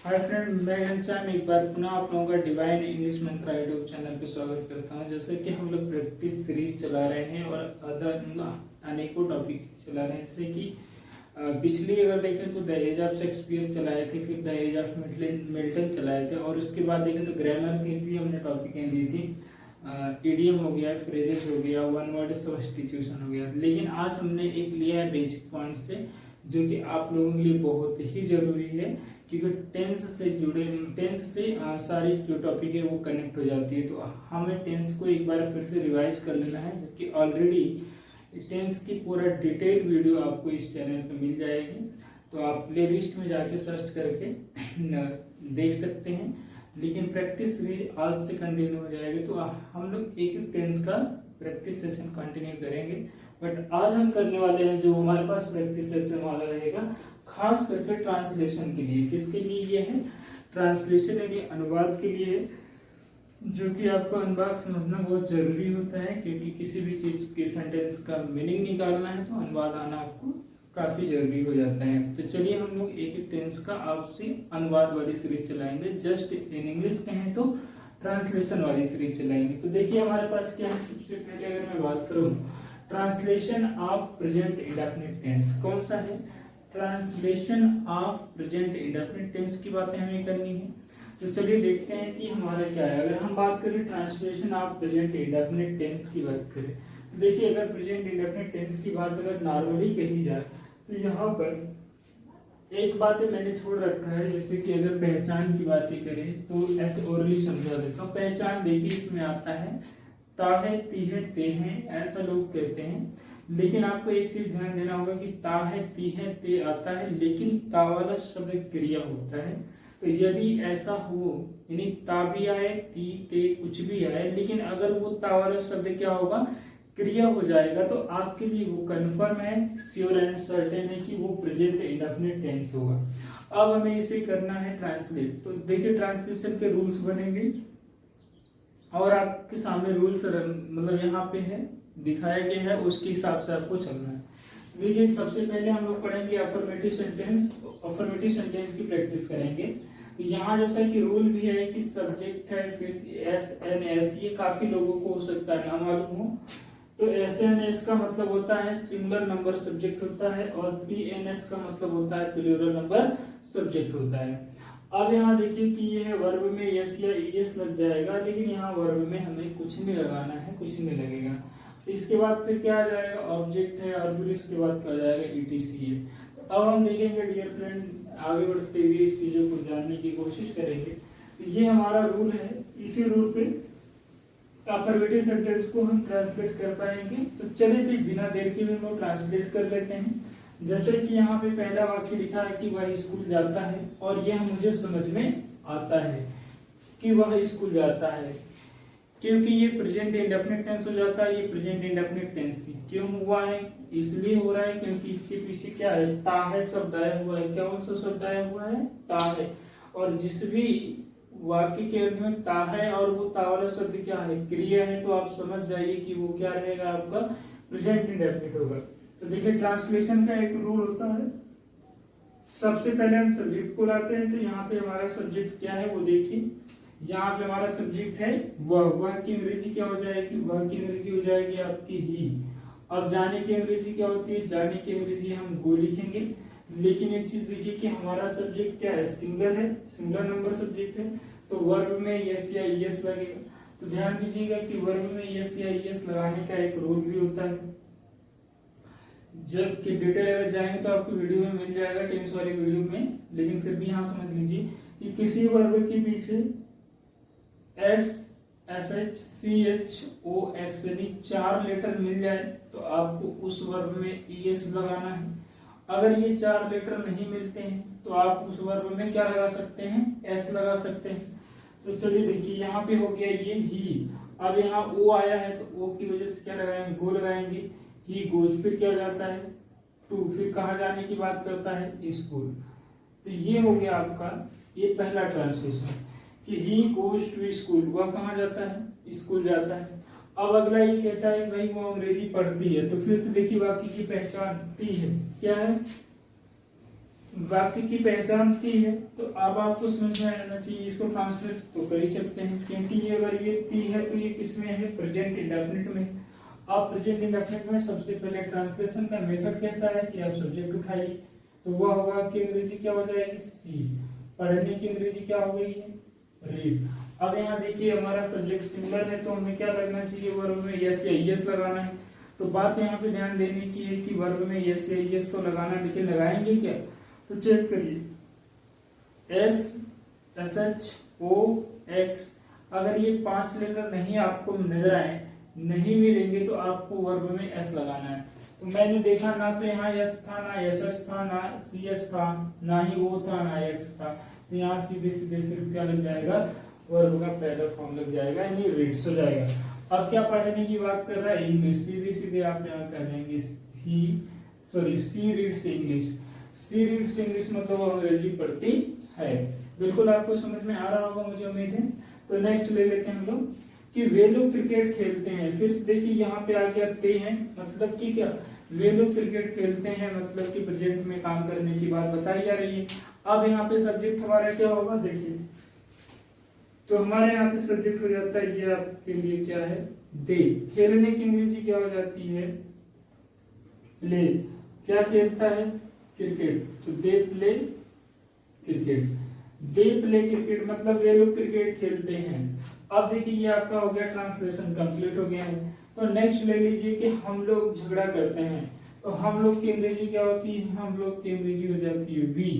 Hi friend, मैं घनश्याम एक बार पुनः आप लोगों का डिवाइन इंग्लिश मंत्रा यूट्यूब चैनल पे स्वागत करता हूं। जैसे कि हम लोग प्रैक्टिस सीरीज चला रहे हैं और अनेकों टॉपिक चला रहे हैं। जैसे कि पिछली अगर देखें तो द एज ऑफ शेक्सपियर चलाए थे, फिर द एज ऑफ मिल्टन चलाए थे, और उसके बाद देखें तो ग्रामर की भी हमने टॉपिकें दी थी। इडियम हो गया, फ्रेजेस हो गया, वन वर्ड सब्स्टिट्यूशन हो गया। लेकिन आज हमने एक लिया है बेसिक पॉइंट से, जो कि आप लोगों के लिए बहुत ही जरूरी है, क्योंकि टेंस से जुड़े सारी जो टॉपिक है वो कनेक्ट हो जाती है। तो हमें टेंस को एक बार फिर से रिवाइज कर लेना है, जबकि ऑलरेडी टेंस की पूरा डिटेल वीडियो आपको इस चैनल पे मिल जाएगी। तो आप प्ले लिस्ट में जाके सर्च करके देख सकते हैं। लेकिन प्रैक्टिस सीरीज आज से कंटिन्यू हो जाएगी, तो हम लोग एक एक टेंस का प्रैक्टिस सेशन कंटिन्यू करेंगे। बट आज हम करने वाले हैं, जो हमारे पास प्रैक्टिस सेशन वाला रहेगा, खास करके ट्रांसलेशन के लिए। किसके लिए ये है? ट्रांसलेशन यानी अनुवाद के लिए, जो कि आपको अनुवाद समझना बहुत जरूरी होता है, क्योंकि किसी भी चीज के सेंटेंस का मीनिंग निकालना है तो अनुवाद आना आपको काफी जरूरी हो जाता है। तो चलिए हम लोग एक एक टेंस का आपसे अनुवाद वाली सीरीज चलाएंगे। जस्ट इन इंग्लिश कहें तो ट्रांसलेशन वाली सीरीज चलाएंगे। तो देखिए हमारे पास क्या है। सबसे पहले अगर मैं बात करूं, translation of present indefinite tense कौन सा है? Translation of present indefinite tense की बातें हमें करनी है। तो चलिए देखते हैं कि हमारा क्या है। अगर हम बात करें translation of present indefinite tense की बात करें, तो देखिए अगर प्रेजेंट इंडेफिनिट टेंस की बात अगर नॉर्मली कही जाए, तो यहाँ पर एक बात मैंने छोड़ रखा है। जैसे कि अगर पहचान की बातें करें तो ऐसे ओरली समझा देता हूँ। पहचान देखिए इसमें आता है ता है, ती है, ते हैं, ऐसा लोग कहते हैं। लेकिन आपको एक चीज ध्यान देना होगा कि ता है, ती है, ते आता है, लेकिन ता वाला शब्द क्रिया होता है। तो यदि ऐसा हो, यानी ता भी आए, ती, ते कुछ भी आए, लेकिन अगर वो ता वाला शब्द क्या होगा, क्रिया हो जाएगा, तो आपके लिए वो कंफर्म है, श्योर एंड सर्टेन है कि वो प्रेजेंट इंडेफिनिट टेंस होगा। अब हमें इसे करना है ट्रांसलेट। तो देखिए ट्रांसलेशन के रूल्स बनेंगे और आपके सामने रूल्स मतलब यहाँ पे है, दिखाया गया है, उसके हिसाब से आपको चलना है। देखिए सबसे पहले हम लोग पढ़ेंगे अफर्मेटिव सेंटेंस। अफर्मेटिव सेंटेंस की प्रैक्टिस करेंगे। तो यहाँ जैसा कि रूल भी है कि सब्जेक्ट है, फिर एस एन एस, ये काफी लोगों को हो सकता है ना मालूम हो। तो एस एन एस का मतलब होता है सिंगुलर नंबर सब्जेक्ट होता है, और पी एन एस का मतलब होता है प्लूरल नंबर सब्जेक्ट होता है। अब यहाँ देखिए कि ये वर्ब में यस या ईएस लग जाएगा, लेकिन यहाँ वर्ब में हमें कुछ नहीं लगाना है, कुछ नहीं लगेगा। तो इसके बाद फिर क्या आ जाएगा? ऑब्जेक्ट है, और फिर इसके बाद क्या आ जाएगा? ईटीसी है। तो अब हम देखेंगे डियर फ्रेंड, आगे बढ़ते हुए इस चीजों को जानने की कोशिश करेंगे। तो ये हमारा रूल है, इसी रूल पे अफर्मेटिव सेंटेंस को हम ट्रांसलेट कर पाएंगे। तो चलिए तो बिना देर के हम लोग ट्रांसलेट कर लेते हैं। जैसे कि यहाँ पे पहला वाक्य लिखा है कि वह स्कूल जाता है, और यह मुझे समझ में आता है कि वह स्कूल जाता है। क्योंकि ये प्रेजेंट इंडेफिनिट टेंस हो जाता है। ये प्रेजेंट इंडेफिनिट टेंस क्यों हुआ है? इसलिए हो रहा है क्योंकि इसके पीछे क्या है? ता है शब्द आया हुआ है। कौन सा शब्द आया हुआ है? ता है। और जिस भी वाक्य के अंत में ता है और वो ता वाला शब्द क्या है? क्रिया है। तो आप समझ जाइए कि वो क्या रहेगा? आपका प्रेजेंट इंडेफिनिट होगा। तो देखिए ट्रांसलेशन का एक रूल होता है। सबसे पहले हम सब्जेक्ट को लाते हैं। तो यहाँ पे हमारा सब्जेक्ट क्या है वो देखिए। यहाँ पे हमारा सब्जेक्ट है वह की अंग्रेजी क्या हो जाएगी? वह की अंग्रेजी हो जाएगी आपकी ही। अब जाने की अंग्रेजी क्या होती है? जाने की अंग्रेजी हम गो लिखेंगे। लेकिन एक चीज देखिए कि हमारा सब्जेक्ट क्या है? सिंगल है, सिंगल नंबर सब्जेक्ट है। तो वर्ब में यस या ईएस लगेगा। तो ध्यान दीजिएगा कि वर्ब में यस या ईएस लगाने का एक रूल भी होता है। जब कि डिटेल अगर जाएंगे तो आपको वीडियो में मिल जाएगा, टेंस वाली वीडियो में। लेकिन फिर भी यहाँ समझ लीजिए कि किसी वर्ब के पीछे S, S H, C H, O X यानी 4 लेटर मिल जाए तो आपको उस वर्ब में ईएस लगाना है। अगर ये 4 लेटर नहीं मिलते हैं तो आप उस वर्ब में क्या लगा सकते हैं? एस लगा सकते हैं। तो चलिए देखिए यहाँ पे हो गया ये ही। अब यहाँ ओ आया है तो ओ की वजह से क्या लगाएंगे? गो लगाएंगे। ही गोज, फिर क्या हो जाता है? टू, फिर कहाँ जाने की बात करता है? स्कूल। तो ये हो गया आपका ये पहला ट्रांसलेशन कि ही गोज टू स्कूल, वह कहाँ जाता है? स्कूल जाता है। अब अगला ये कहता है कि भाई वो अंग्रेजी पढ़ती है। तो फिर से देखिए वाक्य की पहचान ती है, क्या है? वाक्य की पहचान की है, तो अब आपको समझ में आना चाहिए। इसको ट्रांसलेट तो कर ही सकते हैं, क्योंकि ये अगर ये ती है तो ये किसमें है, प्रेजेंट इंडेफिनिट में। आप प्रेजेंट इंडेफिनिट में सबसे पहले ट्रांसलेशन का मेथड कहता है कि आप सब्जेक्ट उठाइए, तो वह होगा कि अंग्रेजी क्या हो जाएगी, सी। पढ़ने की अंग्रेजी क्या हो गई है, रीड। अब यहाँ देखिए हमारा सब्जेक्ट सिंगुलर है, तो हमें क्या लगना चाहिए, वर्ब में यस या यस लगाना है। तो बात यहाँ पे ध्यान देने की है कि वर्ब में यस या यस तो लगाना, लेकिन लगाएंगे क्या, तो चेक करिए, S, S H, O, x. अगर ये 5 लेटर नहीं आपको नजर आए, नहीं मिलेंगे, तो आपको वर्ब में एस लगाना है। तो मैंने देखा ना तो यहाँ यस था, ना एस एच था, ना सी एस था, ना ही ओ था, ना एक्स था, तो यहाँ सीधे सीधे सिर्फ क्या लग जाएगा, वर्ब का पहला फॉर्म लग जाएगा, यानी रीड्स हो जाएगा। अब क्या पढ़ने की बात कर रहा है, इंग्लिश। सीधे सीधे आप यहाँ कर लेंगे ही, सॉरी, सी रीड्स इंग्लिश। सी रीड्स इंग्लिश मतलब अंग्रेजी पढ़ती है। बिल्कुल आपको समझ में आ रहा होगा, मुझे उम्मीद है। तो नेक्स्ट ले लेते हैं हम लोग कि वे लोग क्रिकेट खेलते हैं। फिर देखिए यहाँ पे आ गया ते हैं, मतलब कि क्या, वे लोग क्रिकेट खेलते हैं, मतलब कि प्रेजेंट में काम करने की बात बताई जा रही है। अब यहाँ पे सब्जेक्ट हमारा क्या होगा, देखिए, तो हमारे यहाँ पे सब्जेक्ट हो जाता है, ये आपके लिए क्या है, दे। खेलने की अंग्रेजी क्या हो जाती है, प्ले। क्या खेलता है, क्रिकेट, तो they play cricket. They play cricket मतलब वे लोग क्रिकेट खेलते हैं। अब देखिए ये आपका हो गया, ट्रांसलेशन कंप्लीट हो गया है। तो नेक्स्ट ले लीजिए कि हम लोग झगड़ा करते हैं, तो हम लोग की अंग्रेजी क्या होती है, हम लोग की अंग्रेजी हो जाती है वी।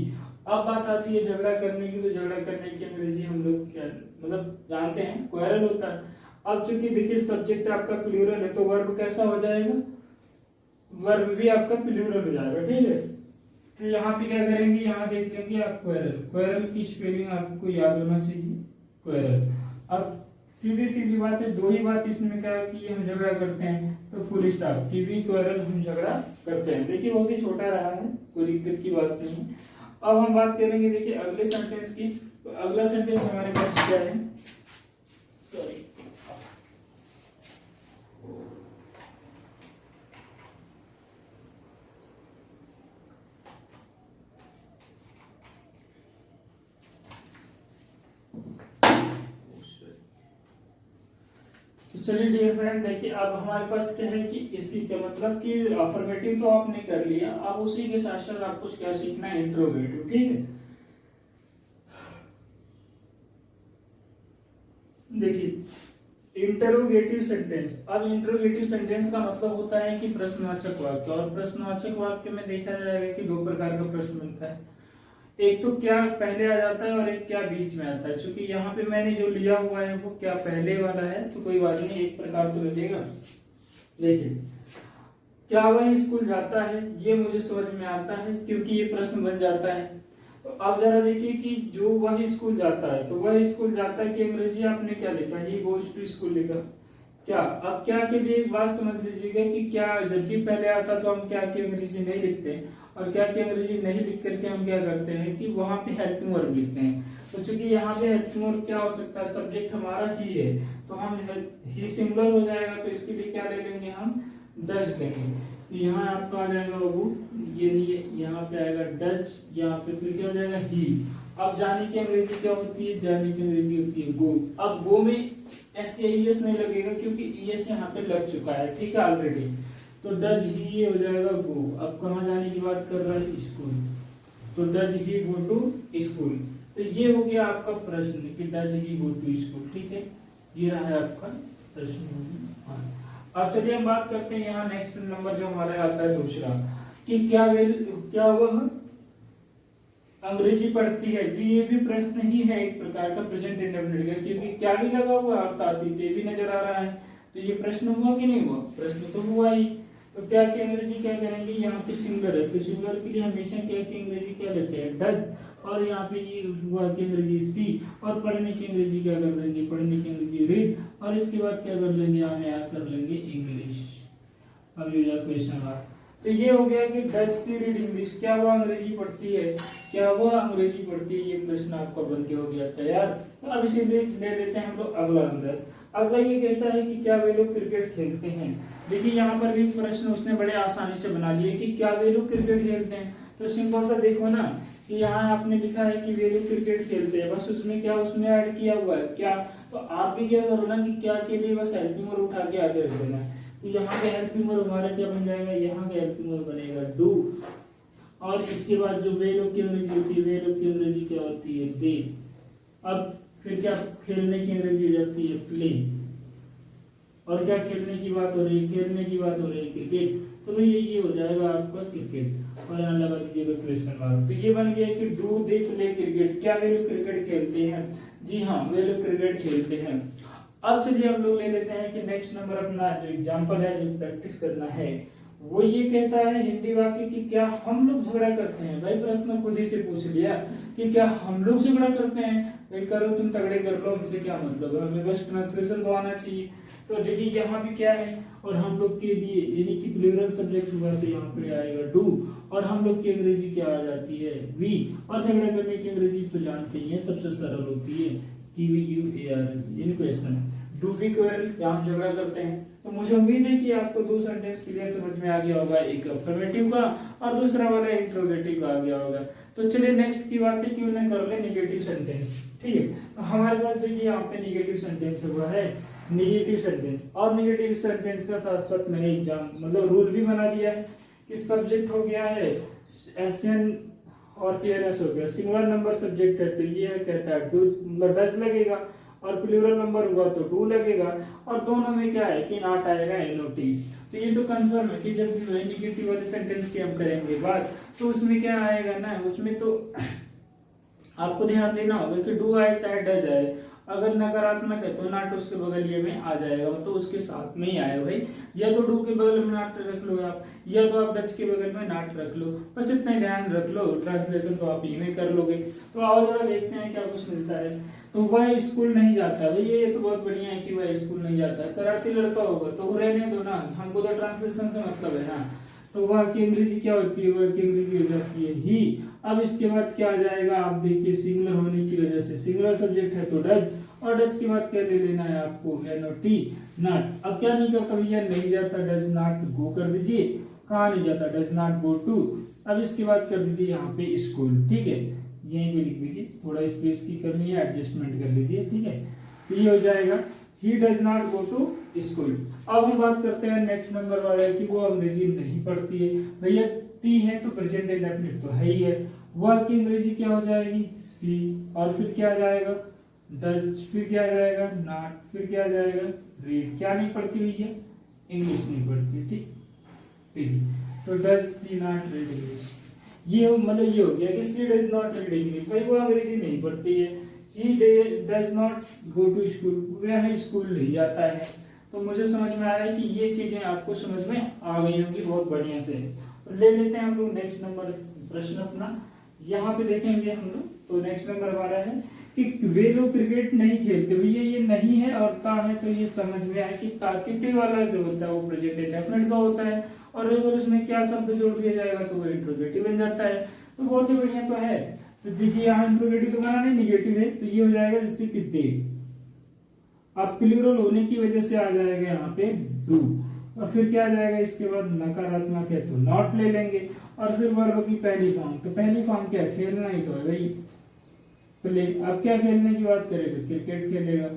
अब बात आती है झगड़ा करने की, तो झगड़ा करने की अंग्रेजी हम लोग क्या, मतलब जानते हैं, क्वेरल होता है। अब चूंकि देखिए सब्जेक्ट आपका प्लूरल है, तो वर्ब कैसा हो जाएगा, वर्ब भी आपका प्लूरल हो जाएगा, ठीक है। तो यहाँ पे क्या करेंगे, यहाँ देख लेंगे आप क्वेरल। क्वेरल की स्पेलिंग आपको याद होना चाहिए, क्वेरल। अब सीधी सीधी बात है, दो ही बात इसमें क्या है कि हम झगड़ा करते हैं, तो फुल स्टॉप, की भी क्वेरल हम झगड़ा करते हैं। देखिए बहुत ही छोटा रहा है, कोई दिक्कत की बात नहीं है। अब हम बात करेंगे देखिए अगले सेंटेंस की। तो अगला सेंटेंस हमारे पास क्या है, सॉरी, तो चलिए डियर फ्रेंड, देखिए अब हमारे पास क्या है कि इसी का मतलब कि अफर्मेटिव तो आपने कर लिया, अब उसी के साथ साथ आपको क्या सीखना है, इंट्रोगेटिव, ठीक है। देखिए इंटरोगेटिव सेंटेंस। अब इंटरोगेटिव सेंटेंस का मतलब होता है कि प्रश्नवाचक वाक्य, और प्रश्नवाचक वाक्य में देखा जाएगा कि दो प्रकार का प्रश्न बनता है, एक तो क्या पहले आ जाता है और एक क्या बीच में आता है। क्योंकि यहाँ पे मैंने जो लिया हुआ है वो क्या पहले वाला है, तो कोई बात नहीं, एक प्रकार तो लगेगा। देखिए क्या वह स्कूल जाता है, ये मुझे समझ में आता है क्योंकि ये प्रश्न बन जाता है। तो अब जरा देखिए कि जो वह स्कूल जाता है, तो वह स्कूल जाता है कि अंग्रेजी आपने क्या लिखा, ही गोज टू स्कूल लिखा। क्या, अब क्या के लिए एक बात समझ लीजिएगा कि क्या जब भी पहले आता तो हम क्या की अंग्रेजी नहीं लिखते हैं, और क्या की अंग्रेजी नहीं लिख करके हम क्या करते हैं कि वहां पे हेल्पिंग वर्ब लिखते हैं। तो चूंकि यहाँ पे हेल्पिंग वर्ब क्या हो सकता है, सब्जेक्ट हमारा ही है, तो हम ही सिंगुलर हो जाएगा, तो इसके लिए क्या ले लेंगे, हम डज लेंगे। तो यहाँ आपका आ जाएगा वो, ये नहीं, यहाँ पे आएगा डज, यहाँ पे फिर क्या हो जाएगा, ही। अब जाने की अंग्रेजी क्या होती है, जाने की अंग्रेजी होती है गो। अब गो में एस या ईएस नहीं लगेगा क्योंकि ईएस यहाँ पे लग चुका है, ठीक है ऑलरेडी। तो डज ही हो जाएगा गो। अब कहाँ जाने की बात कर रहा है, स्कूल, तो does he go to school. तो ये हो गया आपका प्रश्न कि does he go to school, ठीक है, ये रहा है आपका प्रश्न। अब चलिए हम बात करते हैं यहाँ नेक्स्ट नंबर जो हमारा आता है दूसरा, कि क्या वह अंग्रेजी पढ़ती है। जी ये भी प्रश्न ही है एक प्रकार का, प्रेजेंट इंडेफिनिट का, क्योंकि क्या भी लगा हुआ और तातीते भी नजर आ रहा है। तो ये प्रश्न हुआ कि नहीं हुआ, प्रश्न तो हुआ ही। तो क्या की अंग्रेजी क्या करेंगे, यहाँ पे सिंगुलर है, तो सिंगुलर के लिए हमेशा क्या की अंग्रेजी क्या लेते हैं, डज। और यहाँ पे ये हुआ की अंग्रेजी सी, और पढ़ने की अंग्रेजी क्या कर लेंगे, पढ़ने की अंग्रेजी रीड, और इसके बाद क्या कर लेंगे, हम याद कर लेंगे इंग्लिश। अब ये क्वेश्चन आ, तो ये हो गया कि डज सी रीड इंग्लिश, क्या वो अंग्रेजी पढ़ती है, क्या वो अंग्रेजी पढ़ती है, ये प्रश्न आपका बन के हो गया तैयार। तो अब इसे ले लेते हैं हम लोग अगला नंबर। अगला ये कहता है कि क्या वे लोग क्रिकेट खेलते हैं। देखिए यहाँ पर भी प्रश्न उसने बड़े आसानी से बना लिए कि क्या वे लोग क्रिकेट खेलते हैं। तो सिंपल सा देखो ना कि यहाँ आपने लिखा है कि वे लोग क्रिकेट खेलते हैं, बस उसमें क्या उसने ऐड किया हुआ है क्या, तो आप भी क्या करो ना कि क्या के लिए बस हेल्पिंग वर्ब उठा के आगे रख देना। तो यहाँ पे हेल्पिंग वर्ब हमारा क्या बन जाएगा, यहाँ का हेल्पिंग वर्ब बनेगा डू, और इसके बाद जो वे लोग की अंग्रेजी होती है, वे लोग की अंग्रेजी क्या होती है, दे। अब फिर क्या खेलने की अंग्रेजी हो जाती है प्ले, और क्या खेलने की बात हो रही है, खेलने की बात हो रही है क्रिकेट, तो भाई ये हो जाएगा आपका क्रिकेट, और यहाँ लगा दीजिएगा क्वेश्चन मार्क। तो ये बन गया कि डू दे प्ले क्रिकेट, क्या वे लोग क्रिकेट खेलते हैं, जी हाँ वे लोग क्रिकेट खेलते हैं। अब चलिए हम लोग ले लेते हैं कि नेक्स्ट नंबर अपना जो एग्जांपल है, जो प्रैक्टिस करना है, वो ये कहता है हिंदी वाक्य कि क्या हम लोग झगड़ा करते हैं। भाई प्रश्न खुद ही से पूछ लिया कि क्या हम लोग झगड़ा करते हैं, भाई करो तुम तगड़े कर लो, हमसे क्या मतलब है, हमें बस ट्रांसलेशन तो आना चाहिए। तो देखिए यहाँ भी क्या है, और हम लोग के लिए यानी कि प्लूरल सब्जेक्ट हुआ तो यहाँ पे आएगा डू, और हम लोग की अंग्रेजी क्या आ जाती है वी, और झगड़ा करने की अंग्रेजी तो जानते ही हैं सबसे सरल होती है TVUAR in question do be quarrel, या हम झगड़ा करते हैं। तो मुझे उम्मीद है कि आपको दो सेंटेंस क्लियर समझ में आ गया होगा, एक अफर्मेटिव का और दूसरा वाला इंट्रोगेटिव का आ गया होगा। तो चलिए नेक्स्ट की बात है कि उन्हें कर ले नेगेटिव सेंटेंस, ठीक है। तो हमारे पास देखिए यहाँ पे नेगेटिव सेंटेंस हुआ है, नेगेटिव सेंटेंस, और नेगेटिव सेंटेंस का साथ साथ मैंने एग्जाम मतलब रूल भी बना दिया है कि सब्जेक्ट हो गया है एसएन और पीएनएस हो गया, सिंगुलर नंबर सब्जेक्ट है तो ये कहता है डू डज लगेगा, और प्लूरल नंबर हुआ तो डू लगेगा, और दोनों में क्या है कि नॉट आएगा एनओटी। तो ये तो कंफर्म है कि जब नेगेटिव वाले सेंटेंस की हम करेंगे बात, तो उसमें क्या आएगा ना, उसमें तो आपको ध्यान देना होगा कि डू आए चाहे डज आए, अगर नकारात्मक है तो नॉट उसके बगल ये में आ जाएगा, तो उसके साथ में ही आएगा भाई, या तो डू के बगल में नॉट रख लो आप, या तो आप डच के बगल में नॉट रख लो, बस इतना ध्यान रख लो, ट्रांसलेशन तो आप यही में कर लोगे। तो आओ जरा देखते हैं क्या कुछ मिलता है। तो वह स्कूल नहीं जाता, भाई ये तो बहुत बढ़िया है कि वह स्कूल नहीं जाता, शरारती लड़का होगा तो रहने दो ना, हमको तो ट्रांसलेशन से मतलब है ना। तो वह की अंग्रेजी क्या होती है, वह की अंग्रेजी हो जाती है ही। अब इसके बाद क्या आ जाएगा, आप देखिए सिंगुलर होने की वजह से सिंगुलर सब्जेक्ट है तो डज, और डज के बाद क्या ले लेना है आपको एनओटी नॉट। अब क्या नहीं करता भैया, नहीं जाता डज नॉट गो कर दीजिए, कहाँ नहीं जाता डज नॉट गो टू। अब इसके बाद कर दीजिए यहाँ पे स्कूल, ठीक है, यहीं पे लिख दीजिए, थोड़ा स्पेस की करनी है एडजस्टमेंट कर लीजिए, ठीक है। तो ये हो जाएगा he does not go to school. अब हम बात करते हैं नेक्स्ट नंबर वाले की, वो अंग्रेजी नहीं पढ़ती है, भैया ती है तो प्रेजेंट इंडेफिनिट तो है ही है, वह की अंग्रेजी क्या हो जाएगी सी, और फिर क्या आ जाएगा डज, फिर क्या आ जाएगा नॉट, फिर क्या आ जाएगा रीड। क्या नहीं पढ़ती हुई है, इंग्लिश नहीं पढ़ती, ठीक। तो does she not read English, ये मतलब ये हो गया कि she does not read English, भाई वो अंग्रेजी नहीं पढ़ती है। He does not go to school, वह स्कूल नहीं जाता है। तो मुझे समझ में आ रहा है कि ये चीजें आपको समझ में आ गई होंगी बहुत बढ़िया से। तो ले लेते हैं हम लोग नेक्स्ट नंबर प्रश्न अपना, यहाँ पे देखेंगे हम लोग। तो नेक्स्ट नंबर हमारा है कि वे लोग क्रिकेट नहीं खेलते, भैया ये नहीं है और ता है, तो ये समझ में आया कि ताकीती वाला जो होता है वो प्रेजेंट इंडेफिनिट का होता है, और अगर उसमें क्या शब्द जोड़ दिया जाएगा तो वो इंट्रोगेटिव बन जाता है। तो बहुत ही बढ़िया तो है। तो देखिए यहाँ इंट्रोगेटिव तो बना नहीं, निगेटिव है, तो ये हो जाएगा जैसे कि दे, अब प्लूरल होने की वजह से आ जाएगा यहाँ पे डू, और फिर क्या आ जाएगा इसके बाद नकारात्मक है तो नॉट ले लेंगे, और फिर वर्ब की पहली फॉर्म, तो पहली फॉर्म क्या खेलना ही तो है भाई प्ले। अब क्या खेलने की बात करेगा, क्रिकेट खेलेगा,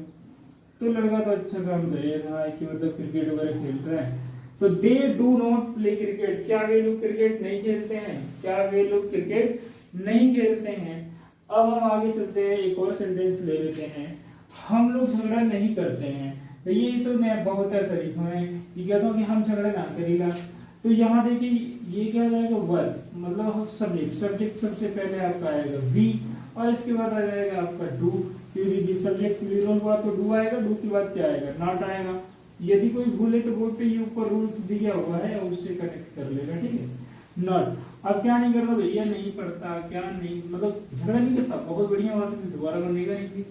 तो लड़का तो अच्छा काम करेगा कि मतलब क्रिकेट वगैरह खेल रहा है। तो दे डू नॉट प्ले क्रिकेट, क्या वे लोग क्रिकेट नहीं खेलते हैं, क्या वे लोग क्रिकेट नहीं खेलते हैं। अब हम आगे चलते हैं, एक और सेंटेंस ले लेते हैं, हम लोग झगड़ा नहीं करते हैं। तो ये तो मैं बहुत है शरीफ में ये कहता हूँ कि हम झगड़ा ना करेगा। तो यहाँ देखिए ये क्या हो जाएगा वर्ब, मतलब सब्जेक्ट, सब्जेक्ट सबसे पहले आपका आएगा वी, और इसके बाद आ जाएगा आपका डू, क्योंकि सब्जेक्ट प्लूरल हुआ तो डू आएगा, डू के बाद क्या आएगा नॉट आएगा। यदि कोई भूले तो बोर्ड पे ये ऊपर रूल्स दिया हुआ है उससे कनेक्ट कर लेगा, ठीक है नॉट। अब क्या नहीं करना भैया, नहीं पढ़ता, क्या नहीं मतलब झगड़ा नहीं करता, बहुत बढ़िया बात है, दोबारा बनेगा नहीं।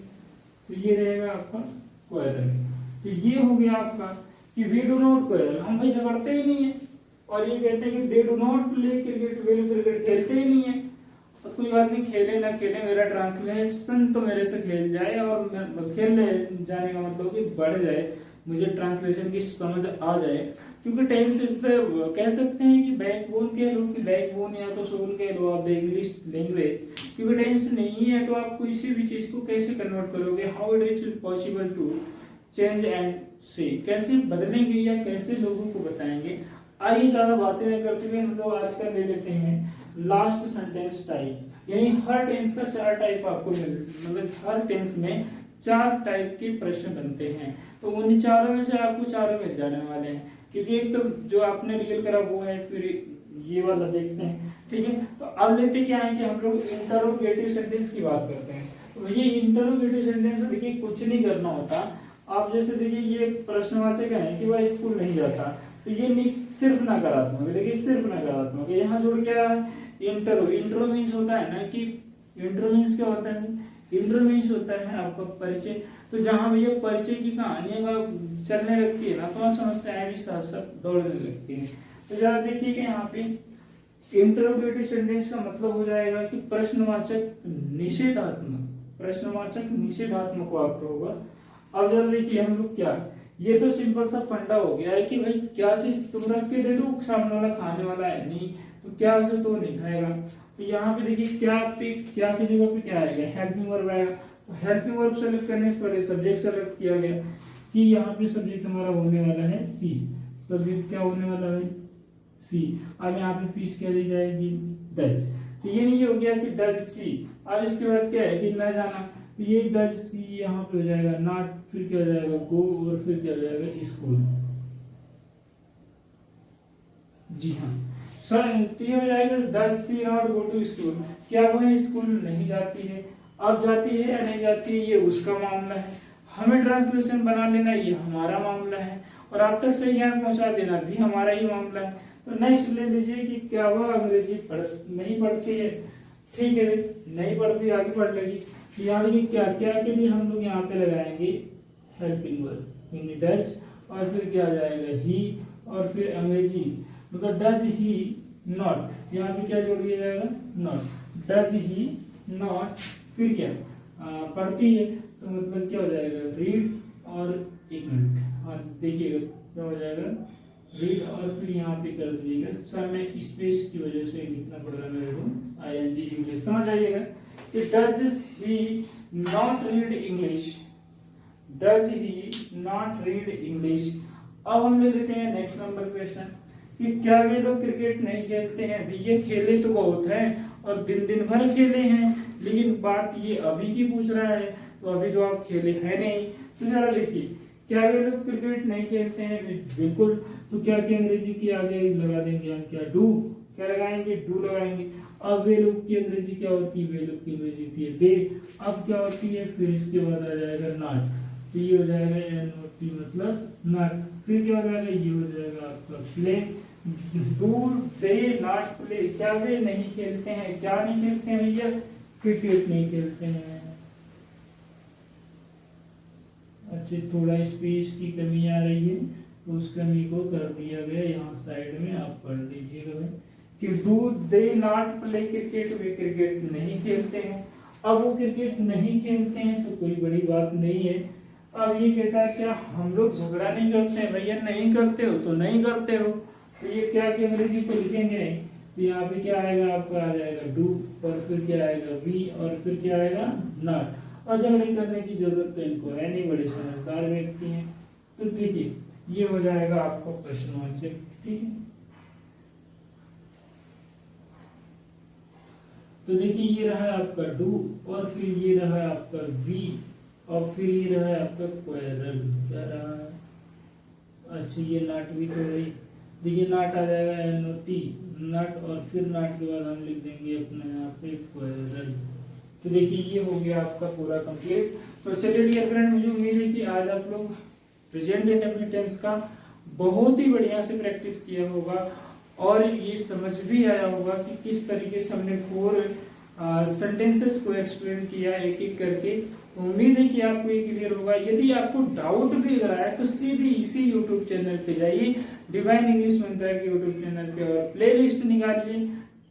तो ये रहेगा आपका क्वेरल। तो ये हो गया आपका कि वी डू नॉट क्वेरल, हम भाई झगड़ते ही नहीं है, और ये कहते हैं कि they do not play cricket, वे लोग क्रिकेट खेलते ही नहीं है। तो कोई बात नहीं, खेले ना खेले, मेरा ट्रांसलेशन तो मेरे से खेल जाए, और खेल जाने का मतलब कि बढ़ जाए, मुझे ट्रांसलेशन की समझ आ जाए, क्योंकि टेंस इस कह सकते हैं कि बैकबोन कह लो, कि बैकबोन या तो सोल कह लो आप द इंग्लिश लैंग्वेज। क्योंकि टेंस नहीं है तो आप किसी भी चीज को कैसे कन्वर्ट करोगे, how it is possible to change and से, कैसे बदलेंगे या कैसे लोगों को बताएंगे। आइए ज्यादा बातें नहीं करते हुए हम लोग आज का ले लेते हैं लास्ट सेंटेंस टाइप। यानी हर टेंस का 4 टाइप आपको मतलब हर टेंस में 4 टाइप के प्रश्न बनते हैं, तो उन चारों में से आपको चारों मिल जाने वाले हैं। क्योंकि एक तो जो आपने रियल करा वो है, फिर ये वाला देखते हैं, ठीक है। तो अब लेते क्या है कि हम लोग इंटरोगेटिव सेंटेंस की बात करते हैं। तो ये इंटरोगेटिव सेंटेंस में देखिए कुछ नहीं करना होता। आप जैसे देखिए ये प्रश्नवाचक है कि वह स्कूल नहीं जाता, तो ये सिर्फ नकारात्मक, देखिए सिर्फ नकारात्मक है। यहाँ जोड़ क्या है, इंटरो। इंट्रो मीन्स होता है ना कि इंट्रो मीन्स क्या होता है, इंट्रो मीन्स होता है आपका परिचय। तो जहां भी ये परिचय की कहानियां चलने लगती है ना, तो वहां समस्याएं भी साथ साथ दौड़ने लगती है। तो जरा देखिए कि यहाँ पे इंटरोगेटिव सेंटेंस का मतलब हो जाएगा कि प्रश्नवाचक निषेधात्मक, प्रश्नवाचक निषेधात्मक वाक्य होगा। अब जरा देखिए हम लोग क्या, ये तो सिंपल सा फंडा हो गया है कि भाई क्या चीज तुम रख के दे दो, सामने वाला खाने वाला है नहीं, तो क्या उसे तो नहीं खाएगा। तो यहाँ पे देखिए क्या पे क्या की जगह पे क्या आएगा, हेल्पिंग वर्ब आएगा। तो हेल्पिंग वर्ब सेलेक्ट करने से पहले सब्जेक्ट सेलेक्ट किया गया कि यहाँ पे सब्जेक्ट हमारा होने वाला है सी। सब्जेक्ट क्या होने वाला है, सी। अब यहाँ पे फीस क्या दी जाएगी, डच। तो ये नहीं हो गया कि डच सी। अब इसके बाद क्या है कि न जाना, तो ये डच सी यहाँ पे हो जाएगा नॉट, फिर क्या हो जाएगा गो, और फिर क्या हो जाएगा स्कूल। जी हाँ सर, ये हो जाएगा does she not go to school. क्या वह स्कूल नहीं जाती है, अब जाती है या नहीं जाती है ये उसका मामला है। हमें ट्रांसलेशन बना लेना ये हमारा मामला है, और आप तक सही ज्ञान पहुंचा देना भी हमारा ही मामला है। तो नेक्स्ट ले लीजिए कि क्या वह अंग्रेजी नहीं पढ़ती है, ठीक है भाई, नहीं पढ़ती आगे पढ़ लेगी। यहाँ देखिए क्या क्या के लिए हम लोग यहाँ पे लगाएंगे हेल्पिंग वर्ब, यानी डच, और फिर क्या आ जाएगा ही, और फिर अंग्रेजी मतलब डच ही नॉट, यहाँ पे क्या जोड़ दिया जाएगा नॉट, डच ही नॉट, फिर क्या पढ़ती है, तो मतलब क्या हो जाएगा रीड, और एक मिनट हाँ देखिएगा क्या हो जाएगा रीड, और फिर यहाँ पे कर दीजिएगा सर, मैं स्पेस की वजह से लिखना पड़ रहा है मेरे को आईएनजी इंग्लिश, समझ आइएगा कि does he not read English, does he not read English. अब हम ले लेते हैं नेक्स्ट नंबर क्वेश्चन कि क्या वे लोग क्रिकेट नहीं खेलते हैं। भैया खेले तो बहुत हैं और दिन दिन भर खेले हैं, लेकिन बात ये अभी की पूछ रहा है, तो अभी तो आप खेले हैं नहीं। तो जरा देखिए क्या वे लोग क्रिकेट नहीं खेलते हैं, बिल्कुल। तो क्या की अंग्रेजी की आगे लगा देंगे हम, क्या डू, क्या लगाएंगे डू लगाएंगे। अब वे लोग की अंग्रेजी क्या होती है, वे लोग की अंग्रेजी होती है दे। अब क्या होती है, फिर इसके बाद आ जाएगा नॉट, तो ये हो जाएगा एनओटी मतलब नॉट। फिर क्या हो जाएगा, ये हो जाएगा आपका play. Do they not play, क्या वे नहीं खेलते हैं, क्या नहीं खेलते हैं भैया, क्रिकेट नहीं खेलते हैं। अच्छा थोड़ा स्पेस की कमी आ रही है, तो उस कमी को कर दिया गया यहाँ साइड में, आप पढ़ लीजिएगा कि do they not play cricket, way cricket नहीं खेलते हैं। अब वो क्रिकेट नहीं खेलते हैं तो कोई बड़ी बात नहीं है। अब ये कहता है क्या हम लोग झगड़ा नहीं करते हैं, भैया नहीं करते हो तो नहीं करते हो, तो ये क्या कि अंग्रेजी को लिखेंगे नहीं, तो यहाँ पे क्या आएगा आपका आ जाएगा डू, और फिर क्या आएगा वी, और फिर क्या आएगा नॉट। और झगड़े करने की जरूरत तो इनको है नहीं, बड़े समझदार व्यक्ति हैं। तो देखिए ये हो जाएगा आपका प्रश्नवाचक, ठीक है। तो देखिए ये रहा आपका डू, और फिर ये रहा आपका वी, और फिर ये रहा आपका क्वेरल, क्या रहा है, अच्छा ये नॉट भी तो रही, देखिए नॉट आ जाएगा एनओटी नॉट, और फिर नॉट के बाद हम लिख देंगे अपने यहाँ पे क्वेरल। तो देखिए ये हो गया आपका पूरा कंप्लीट। तो चलिए डियर फ्रेंड, मुझे उम्मीद है कि आज आप लोग प्रेजेंट इंडेफिनिट टेंस का बहुत ही बढ़िया से प्रैक्टिस किया होगा, और ये समझ भी आया होगा कि किस तरीके से हमने 4 सेंटेंसेस को एक्सप्लेन किया एक एक करके। उम्मीद है कि आपको ये क्लियर होगा। यदि आपको डाउट भी अगर आए तो सीधे इसी यूट्यूब चैनल पे जाइए, डिवाइन इंग्लिश मंत्रा के यूट्यूब चैनल पे, और प्ले लिस्ट निकालिए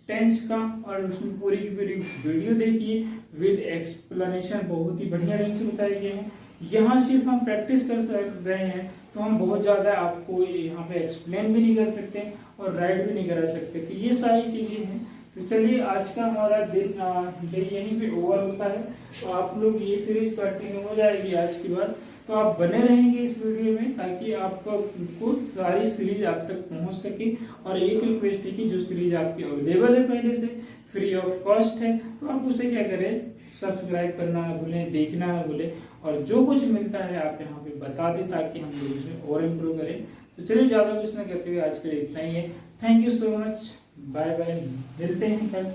टेंस का, और उसमें पूरी की पूरी वीडियो देखिए विद एक्सप्लेनेशन, बहुत ही बढ़िया ढंग से बताए गए हैं। यहाँ सिर्फ हम प्रैक्टिस कर रहे हैं, तो हम बहुत ज़्यादा आपको यहाँ पे एक्सप्लेन भी नहीं कर सकते और राइड भी नहीं करा सकते। तो ये सारी चीज़ें हैं। तो चलिए आज का हमारा दिन यहीं पे ओवर होता है। तो आप लोग ये सीरीज कंटिन्यू हो जाएगी आज की बार, तो आप बने रहेंगे इस वीडियो में ताकि आपको सारी सीरीज आप तक पहुंच सके। और एक रिक्वेस्ट है कि जो सीरीज आपकी अवेलेबल है पहले से, फ्री ऑफ कॉस्ट है, तो आप उसे क्या करें, सब्सक्राइब करना ना भूलें, देखना ना भूलें, और जो कुछ मिलता है आप यहाँ पे बता दें ताकि हम लोग उसमें और इम्प्रूव करें। तो चलिए ज़्यादा कुछ ना कहते हुए आज के लिए इतना ही है। Thank you so much, bye bye, मिलते हैं कल।